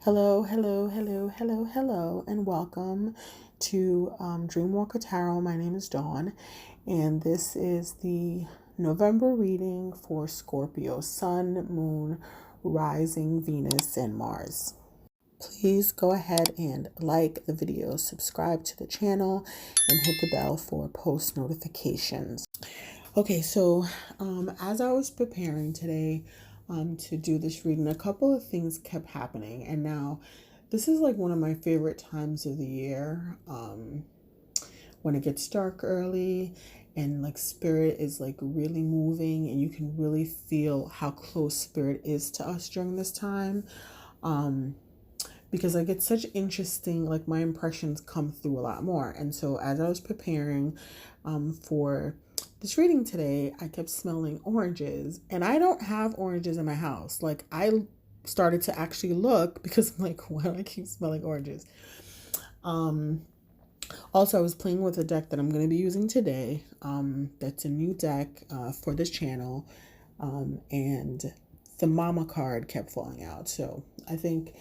Hello, hello, hello, hello, hello, and welcome to Dreamwalker Tarot. My name is Dawn, and this is the November reading for Scorpio, Sun, Moon, Rising, Venus, and Mars. Please go ahead and like the video, subscribe to the channel, and hit the bell for post notifications. Okay, so as I was preparing today to do this reading, a couple of things kept happening. And now this is like one of my favorite times of the year when it gets dark early and like spirit is like really moving and you can really feel how close spirit is to us during this time. Because I get such interesting, like my impressions come through a lot more. And so as I was preparing for this reading today, I kept smelling oranges, and I don't have oranges in my house. Like I started to actually look because I'm like, why do I keep smelling oranges? Also, I was playing with a deck that I'm going to be using today. That's a new deck for this channel, and the mama card kept falling out. So I think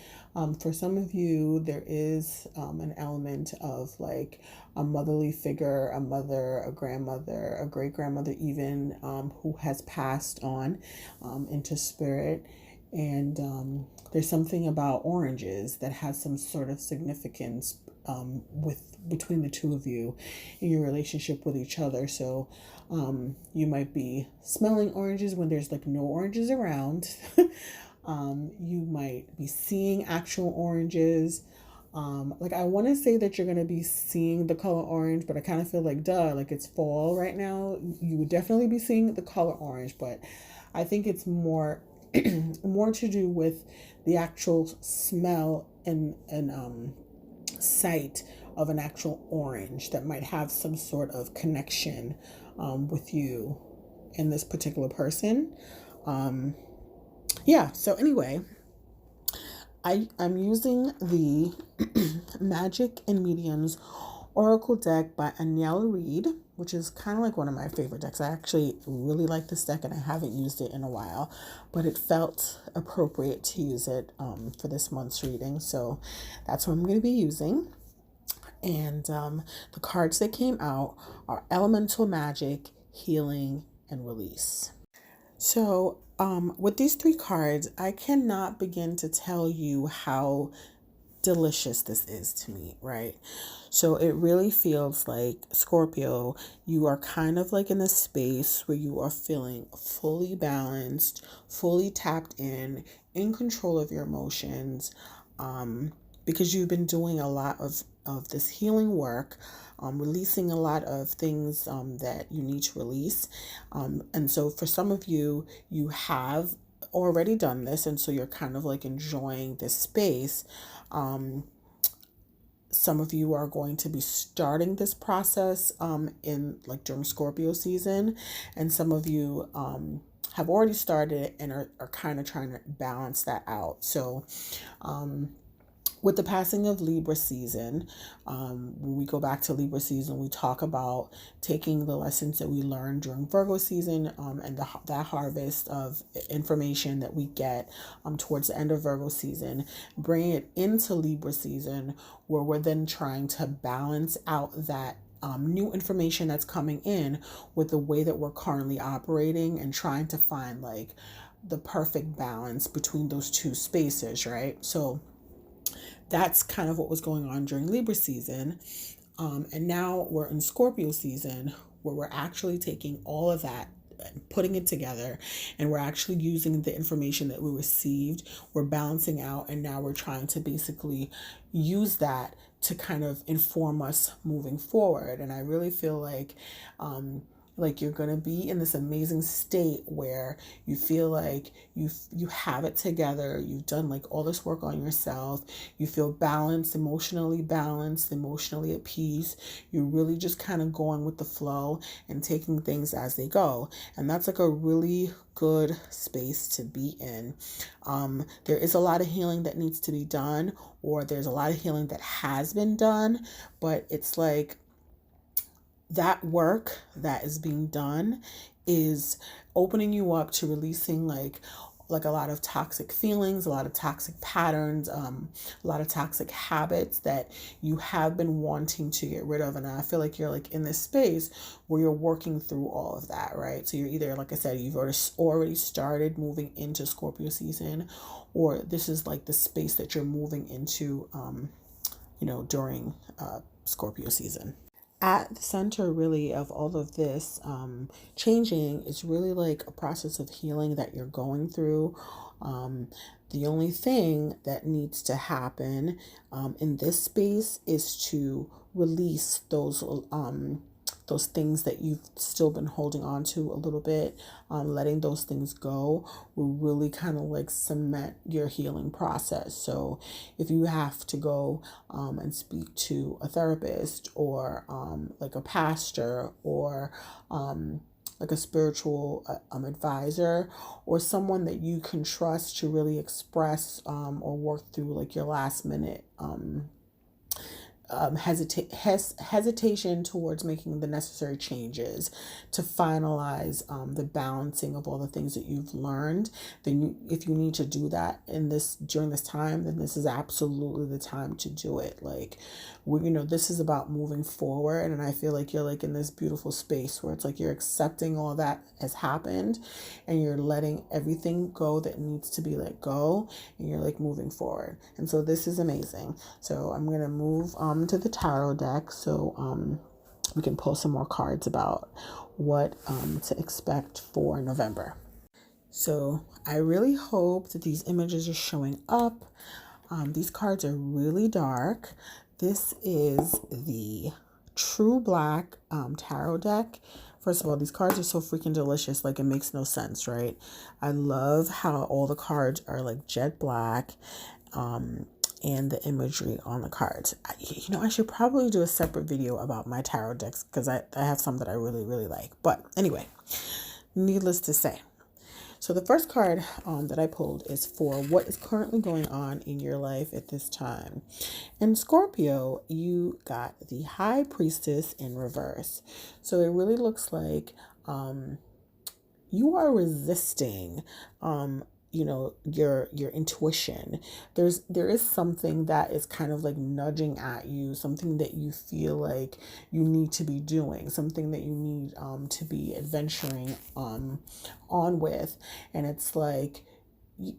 for some of you, there is an element of like a motherly figure, a mother, a grandmother, a great grandmother, even who has passed on into spirit. And there's something about oranges that has some sort of significance between the two of you in your relationship with each other. So you might be smelling oranges when there's like no oranges around. You might be seeing actual oranges. Like I want to say that you're going to be seeing the color orange, but I kind of feel like like it's fall right now. You would definitely be seeing the color orange, but I think it's more more to do with the actual smell and sight of an actual orange that might have some sort of connection with you and this particular person. Yeah, so anyway, I'm using the Magic and Mediums Oracle deck by Aniela Reed, which is kind of like one of my favorite decks. I actually really like this deck and I haven't used it in a while, but it felt appropriate to use it for this month's reading. So that's what I'm going to be using. And the cards that came out are Elemental Magic, Healing, and Release. So with these three cards, I cannot begin to tell you how delicious this is to me, right? So it really feels like Scorpio, you are kind of like in a space where you are feeling fully balanced, fully tapped in control of your emotions, because you've been doing a lot of this healing work, releasing a lot of things that you need to release. And so for some of you, you have already done this, and so you're kind of like enjoying this space. Some of you are going to be starting this process in like during Scorpio season, and some of you have already started and are kind of trying to balance that out. So with the passing of Libra season, when we go back to Libra season, we talk about taking the lessons that we learned during Virgo season and that harvest of information that we get towards the end of Virgo season, bringing it into Libra season, where we're then trying to balance out that new information that's coming in with the way that we're currently operating and trying to find like the perfect balance between those two spaces, right? So that's kind of what was going on during Libra season. And now we're in Scorpio season where we're actually taking all of that and putting it together, and we're actually using the information that we received, we're balancing out, and now we're trying to basically use that to kind of inform us moving forward. And I really feel like you're going to be in this amazing state where you feel like you have it together. You've done like all this work on yourself. You feel balanced, emotionally at peace. You're really just kind of going with the flow and taking things as they go. And that's like a really good space to be in. There is a lot of healing that needs to be done, or there's a lot of healing that has been done, but it's like that work that is being done is opening you up to releasing like like a lot of toxic feelings, a lot of toxic patterns, a lot of toxic habits that you have been wanting to get rid of. And I feel like you're like in this space where you're working through all of that, right? So you're either, like I said, you've already started moving into Scorpio season, or this is like the space that you're moving into, during Scorpio season. At the center, really, of all of this changing is really like a process of healing that you're going through. The only thing that needs to happen in this space is to release those things that you've still been holding on to a little bit. Letting those things go will really kind of like cement your healing process. So if you have to go and speak to a therapist, or like a pastor, or like a spiritual advisor, or someone that you can trust to really express or work through like your last minute hesitation towards making the necessary changes to finalize the balancing of all the things that you've learned, then if you need to do that during this time, then this is absolutely the time to do it. Like, this is about moving forward, and I feel like you're like in this beautiful space where it's like you're accepting all that has happened, and you're letting everything go that needs to be let go, and you're like moving forward. And so this is amazing. So I'm gonna move to the tarot deck, so we can pull some more cards about what to expect for November. So I really hope that these images are showing up. These cards are really dark. This is the True Black tarot deck. First of all, these cards are so freaking delicious. Like, it makes no sense, right? I love how all the cards are like jet black. And the imagery on the cards. I should probably do a separate video about my tarot decks, because I have some that I really, really like. But anyway, needless to say. So the first card that I pulled is for what is currently going on in your life at this time. In Scorpio, you got the High Priestess in reverse. So it really looks like you are resisting your intuition. There is something that is kind of like nudging at you, something that you feel like you need to be doing, something that you need to be adventuring on with. And it's like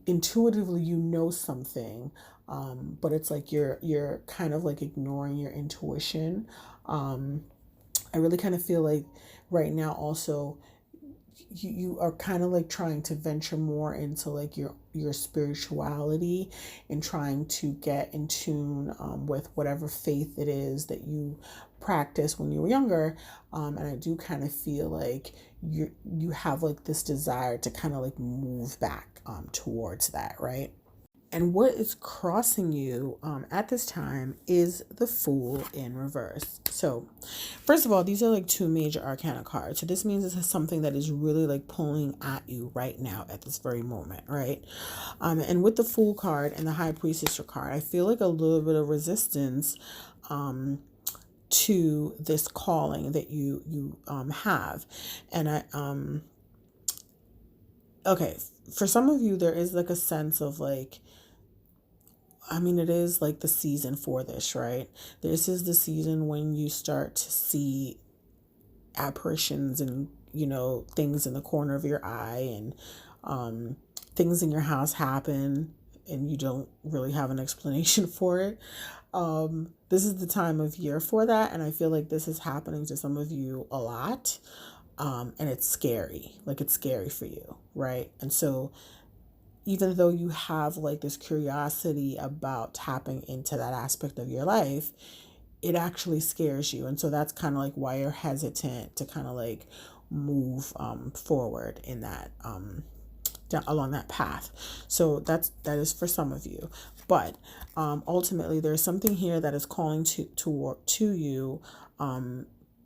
intuitively something, but it's like you're kind of like ignoring your intuition. I really kind of feel like right now also you are kind of like trying to venture more into like your spirituality, and trying to get in tune with whatever faith it is that you practiced when you were younger. And I do kind of feel like you have like this desire to kind of like move back towards that, right? And what is crossing you at this time is the Fool in reverse. So, first of all, these are like two major arcana cards. So this means this is something that is really like pulling at you right now at this very moment, right? And with the Fool card and the High Priestess card, I feel like a little bit of resistance to this calling that you have. And okay, for some of you, there is like a sense of like, it is like the season for this, right? This is the season when you start to see apparitions and, things in the corner of your eye, and things in your house happen and you don't really have an explanation for it. This is the time of year for that. And I feel like this is happening to some of you a lot. And it's scary. Like, it's scary for you, right? And so even though you have like this curiosity about tapping into that aspect of your life, it actually scares you. And so that's kind of like why you're hesitant to kind of like move forward in that along that path. So that is for some of you. But ultimately, there's something here that is calling to you.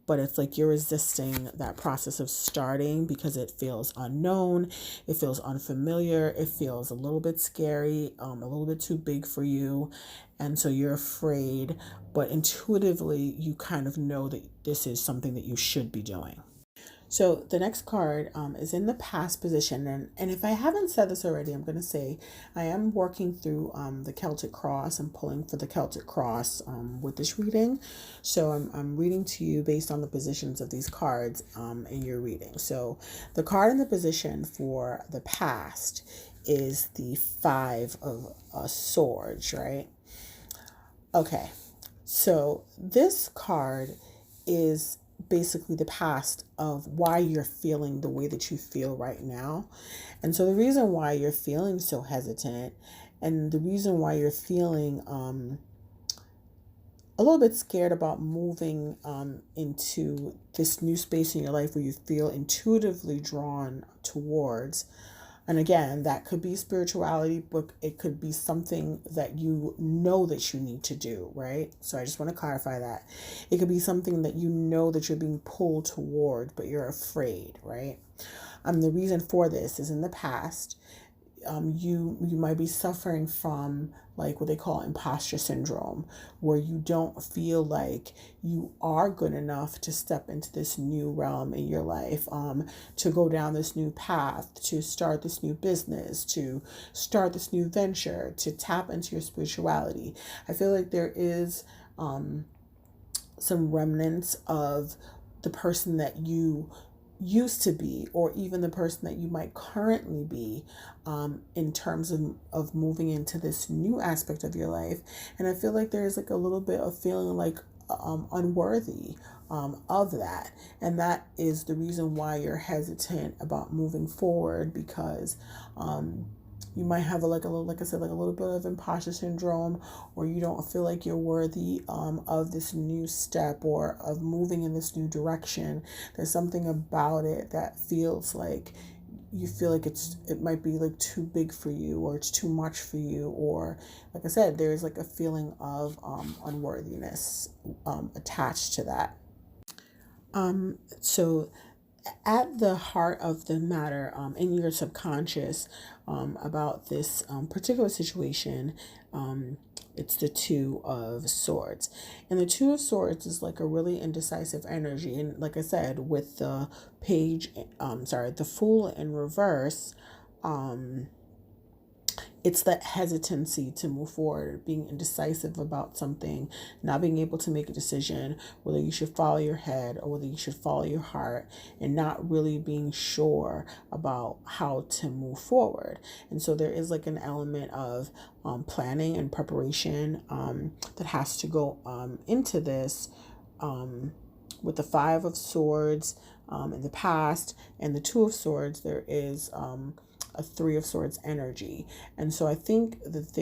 But it's like you're resisting that process of starting because it feels unknown, it feels unfamiliar, it feels a little bit scary, a little bit too big for you. And so you're afraid, but intuitively you kind of know that this is something that you should be doing. So the next card is in the past position. And if I haven't said this already, I'm going to say I am working through the Celtic Cross. I'm pulling for the Celtic Cross with this reading. So I'm reading to you based on the positions of these cards in your reading. So the card in the position for the past is the Five of Swords, right? Okay. So this card is basically the past of why you're feeling the way that you feel right now. And so the reason why you're feeling so hesitant and the reason why you're feeling a little bit scared about moving into this new space in your life where you feel intuitively drawn towards. And again, that could be spirituality, but it could be something that you know that you need to do, right? So I just want to clarify that. It could be something that you know that you're being pulled toward, but you're afraid, right? The reason for this is in the past, you might be suffering from like what they call imposter syndrome, where you don't feel like you are good enough to step into this new realm in your life, to go down this new path, to start this new business, to start this new venture, to tap into your spirituality. I feel like there is some remnants of the person that you used to be, or even the person that you might currently be, in terms of moving into this new aspect of your life. And I feel like there's like a little bit of feeling like unworthy of that. And that is the reason why you're hesitant about moving forward, because you might have like a little, like I said, like a little bit of imposter syndrome, or you don't feel like you're worthy of this new step or of moving in this new direction. There's something about it that feels like you feel like it might be like too big for you, or it's too much for you, or like I said, there's like a feeling of unworthiness attached to that. So at the heart of the matter, in your subconscious, about this particular situation, it's the Two of Swords. And the Two of Swords is like a really indecisive energy. And like I said, with the the Fool in reverse, it's that hesitancy to move forward, being indecisive about something, not being able to make a decision, whether you should follow your head or whether you should follow your heart, and not really being sure about how to move forward. And so there is like an element of planning and preparation that has to go into this, with the Five of Swords in the past and the Two of Swords. There is a Three of Swords energy. And so I think that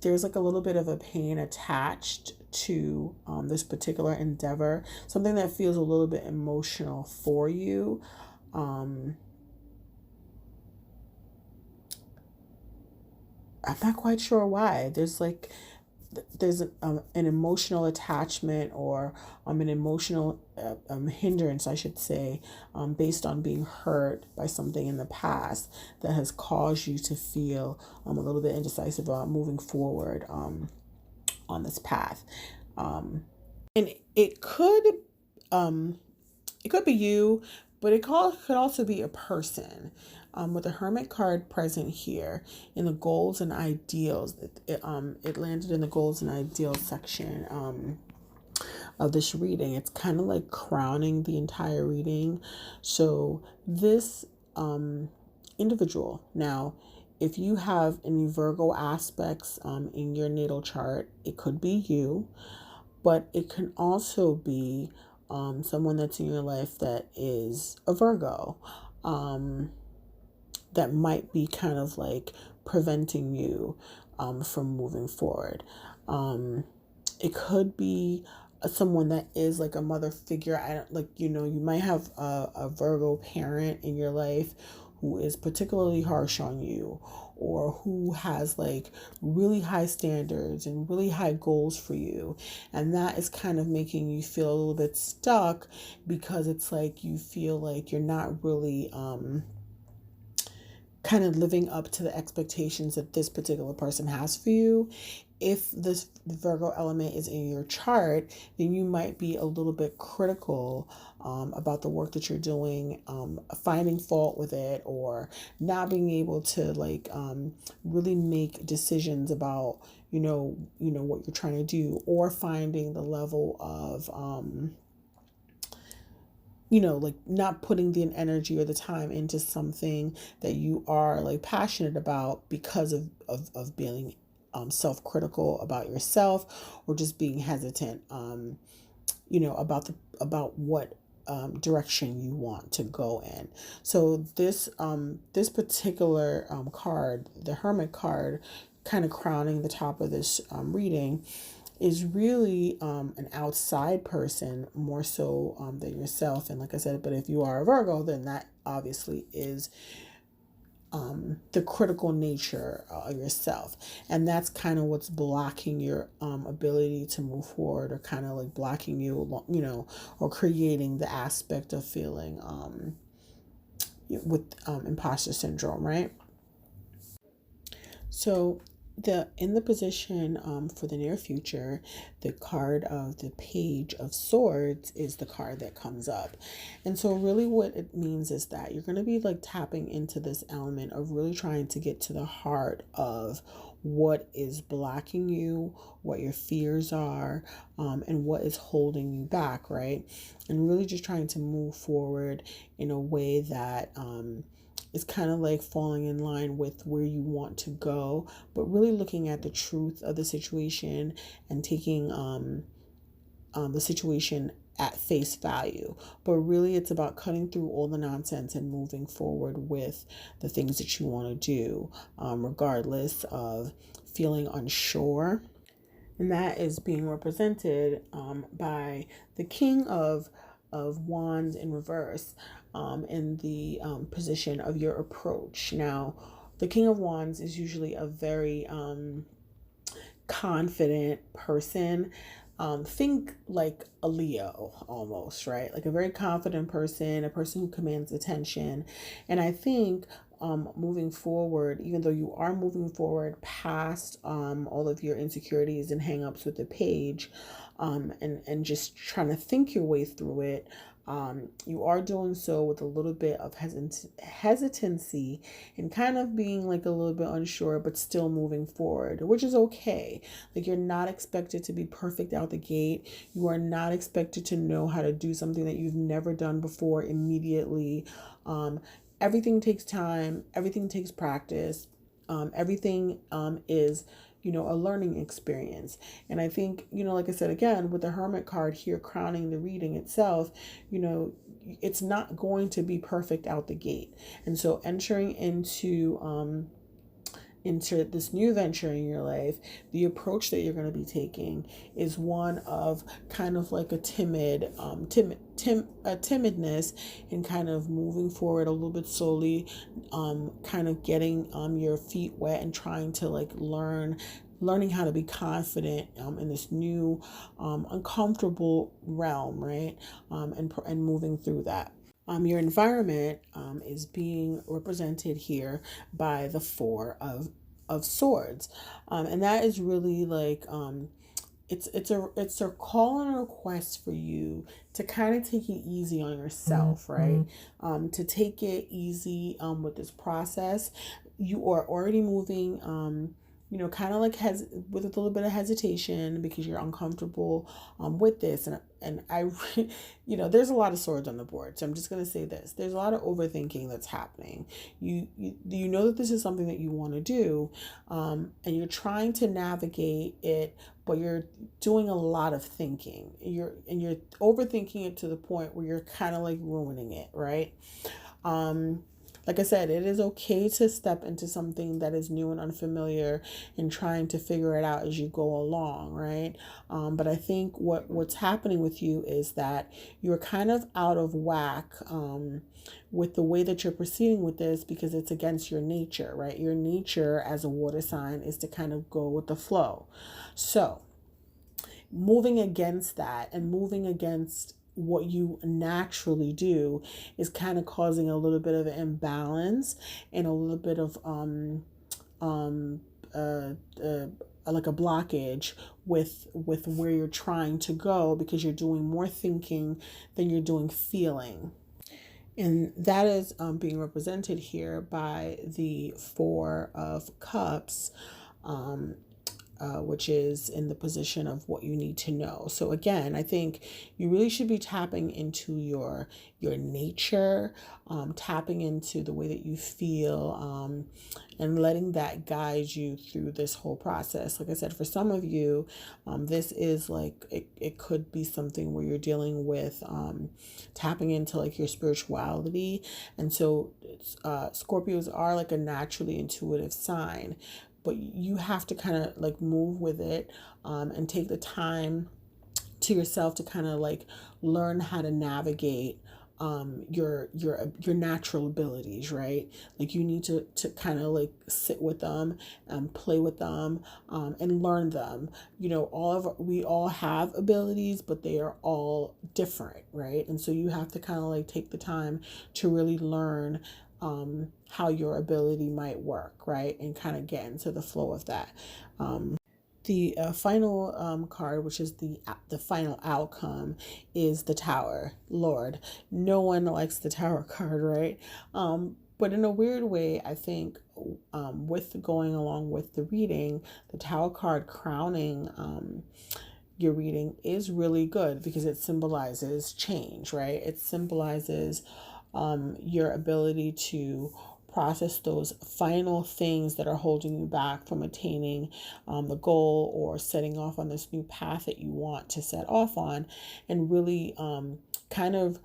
there's like a little bit of a pain attached to this particular endeavor, something that feels a little bit emotional for you. I'm not quite sure why. There's an emotional attachment, or an emotional hindrance, I should say, based on being hurt by something in the past that has caused you to feel a little bit indecisive about moving forward on this path. And um, it could be you, but could also be a person. With the Hermit card present here in the goals and ideals, it landed in the goals and ideals section of this reading. It's kind of like crowning the entire reading. So this individual, now, if you have any Virgo aspects in your natal chart, it could be you, but it can also be someone that's in your life that is a Virgo, that might be kind of like preventing you from moving forward. It could be someone that is like a mother figure. I don't like, you might have a Virgo parent in your life who is particularly harsh on you, or who has like really high standards and really high goals for you. And that is kind of making you feel a little bit stuck, because it's like you feel like you're not really kind of living up to the expectations that this particular person has for you. If this Virgo element is in your chart, then you might be a little bit critical about the work that you're doing, finding fault with it, or not being able to really make decisions about what you're trying to do, or finding the level of not putting the energy or the time into something that you are passionate about because of being self-critical about yourself, or just being hesitant about what direction you want to go in. So this particular card, the Hermit card, kind of crowning the top of this reading, is really an outside person more so than yourself. And like I said, but if you are a Virgo, then that obviously is the critical nature of yourself. And that's kind of what's blocking your ability to move forward, or kind of blocking you, or creating the aspect of feeling with imposter syndrome, right? So in the position for the near future, the card of the Page of Swords is the card that comes up. And so really what it means is that you're going to be tapping into this element of really trying to get to the heart of what is blocking you, what your fears are, and what is holding you back, right? And really just trying to move forward in a way that is kind of falling in line with where you want to go, but really looking at the truth of the situation and taking the situation at face value. But really it's about cutting through all the nonsense and moving forward with the things that you want to do, regardless of feeling unsure. And that is being represented by the King of Wands in reverse, in the position of your approach. Now, the King of Wands is usually a very confident person. Think like a Leo almost, right? Like a very confident person, a person who commands attention. And I think moving forward, even though you are moving forward past all of your insecurities and hangups with the Page, and just trying to think your way through it, you are doing so with a little bit of hesitancy and kind of being a little bit unsure, but still moving forward, which is okay. You're not expected to be perfect out the gate. You are not expected to know how to do something that you've never done before immediately. Everything takes time. Everything takes practice. Everything is a learning experience. And I think, like I said, again, with the Hermit card here crowning the reading itself, it's not going to be perfect out the gate. And so entering into this new venture in your life, the approach that you're going to be taking is one of kind of a timidness, and kind of moving forward a little bit slowly, kind of getting your feet wet and trying to learning how to be confident in this new uncomfortable realm, right? And moving through that. Your environment is being represented here by the Four of Swords, and that is really it's a call and a request for you to kind of take it easy on yourself, right? To take it easy with this process. You are already moving kind of with a little bit of hesitation because you're uncomfortable with this. And I, there's a lot of swords on the board. So I'm just going to say this. There's a lot of overthinking that's happening. You know that this is something that you want to do, and you're trying to navigate it, but you're doing a lot of thinking. You're overthinking it to the point where you're kind of ruining it, right? Like I said, it is okay to step into something that is new and unfamiliar and trying to figure it out as you go along, right? But I think what's happening with you is that you're kind of out of whack with the way that you're proceeding with this, because it's against your nature, right? Your nature as a water sign is to kind of go with the flow. So moving against that and moving against what you naturally do is kind of causing a little bit of an imbalance and a little bit of um uh, uh like a blockage with where you're trying to go, because you're doing more thinking than you're doing feeling. And that is being represented here by the Four of Cups, um, which is in the position of what you need to know. So again, I think you really should be tapping into your nature, tapping into the way that you feel, and letting that guide you through this whole process. Like I said, for some of you, this is like it could be something where you're dealing with tapping into like your spirituality. And so Scorpios are like a naturally intuitive sign, but you have to kind of like move with it, and take the time to yourself to kind of like learn how to navigate your natural abilities, right? Like you need to kind of like sit with them and play with them, and learn them. You know, we all have abilities, but they are all different, right? And so you have to kind of like take the time to really learn how your ability might work, right? And kind of get into the flow of that. The final card, which is the final outcome, is the Tower. Lord, no one likes the Tower card, right? But in a weird way, I think with going along with the reading, the Tower card crowning your reading is really good because it symbolizes change, right? It symbolizes your ability to process those final things that are holding you back from attaining the goal or setting off on this new path that you want to set off on, and really kind of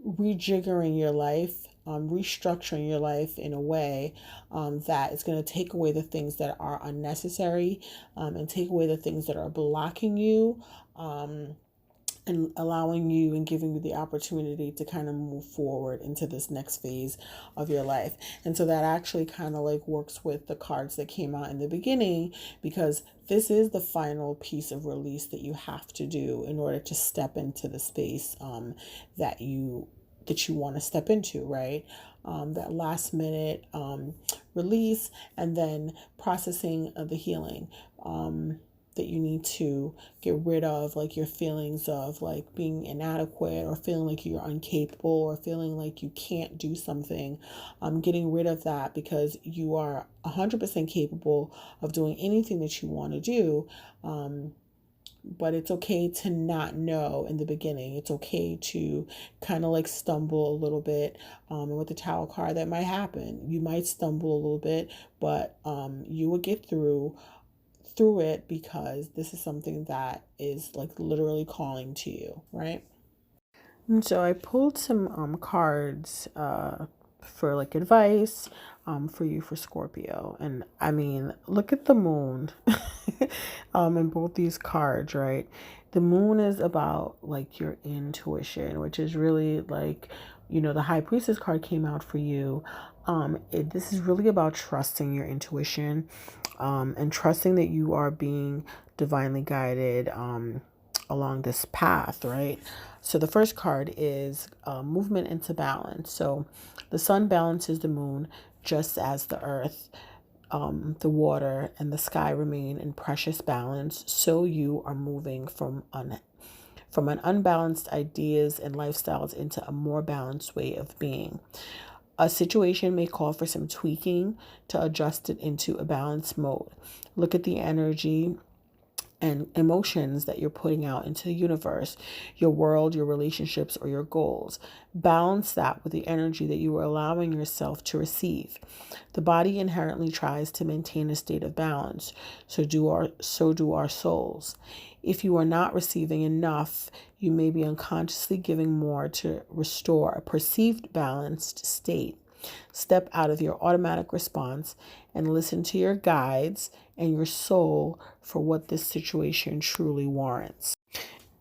rejiggering your life, restructuring your life in a way that is going to take away the things that are unnecessary, and take away the things that are blocking you, and allowing you and giving you the opportunity to kind of move forward into this next phase of your life. And so that actually kind of like works with the cards that came out in the beginning, because this is the final piece of release that you have to do in order to step into the space that you want to step into, right? That last minute release, and then processing of the healing. That you need to get rid of, like your feelings of like being inadequate, or feeling like you're incapable, or feeling like you can't do something. Getting rid of that, because you are 100% capable of doing anything that you want to do. But it's okay to not know in the beginning. It's okay to kind of like stumble a little bit. And with the Tower card, that might happen. You might stumble a little bit, but you will get through it, because this is something that is like literally calling to you, right? And so I pulled some cards for like advice for you for Scorpio. And I mean, look at the moon in both these cards, right? The moon is about like your intuition, which is really like, you know, the High Priestess card came out for you. This is really about trusting your intuition, and trusting that you are being divinely guided along this path, right? So the first card is movement into balance. So the sun balances the moon, just as the earth, the water, and the sky remain in precious balance. So you are moving from an unbalanced ideas and lifestyles into a more balanced way of being. A situation may call for some tweaking to adjust it into a balanced mode. Look at the energy and emotions that you're putting out into the universe, your world, your relationships, or your goals. Balance that with the energy that you are allowing yourself to receive. The body inherently tries to maintain a state of balance, so do our souls. If you are not receiving enough, you may be unconsciously giving more to restore a perceived balanced state. Step out of your automatic response and listen to your guides and your soul for what this situation truly warrants.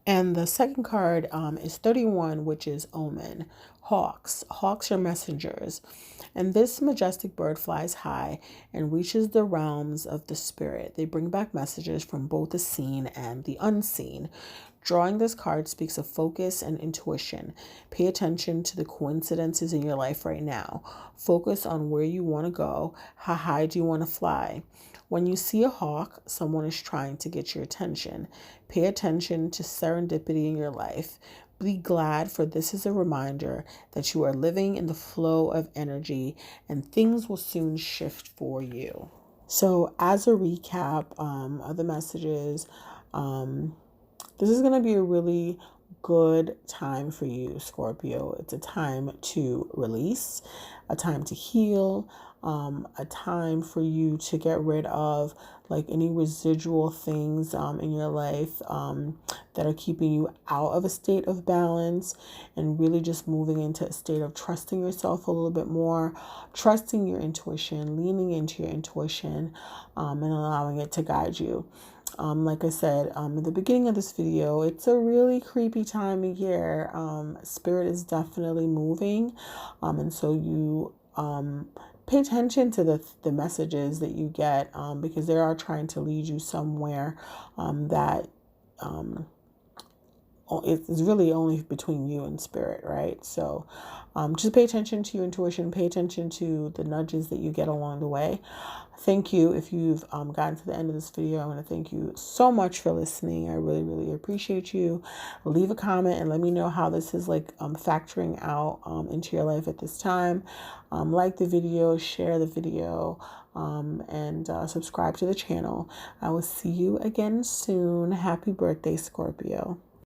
And the second card is 31, which is Omen. Hawks. Hawks are messengers. And this majestic bird flies high and reaches the realms of the spirit. They bring back messages from both the seen and the unseen. Drawing this card speaks of focus and intuition. Pay attention to the coincidences in your life right now. Focus on where you want to go. How high do you want to fly? When you see a hawk, someone is trying to get your attention. Pay attention to serendipity in your life. Be glad, for this is a reminder that you are living in the flow of energy and things will soon shift for you. So, as a recap of the messages, this is going to be a really good time for you, Scorpio. It's a time to release, a time to heal, a time for you to get rid of like any residual things in your life that are keeping you out of a state of balance, and really just moving into a state of trusting yourself a little bit more, trusting your intuition, leaning into your intuition, and allowing it to guide you. Like I said at the beginning of this video, it's a really creepy time of year. Spirit is definitely moving, and so you pay attention to the messages that you get, because they are trying to lead you somewhere that it's really only between you and spirit, right? So just pay attention to your intuition, pay attention to the nudges that you get along the way. Thank you. If you've gotten to the end of this video, I want to thank you so much for listening. I really, really appreciate you. Leave a comment and let me know how this is like factoring out into your life at this time. Like the video, share the video, and subscribe to the channel. I will see you again soon. Happy birthday, Scorpio.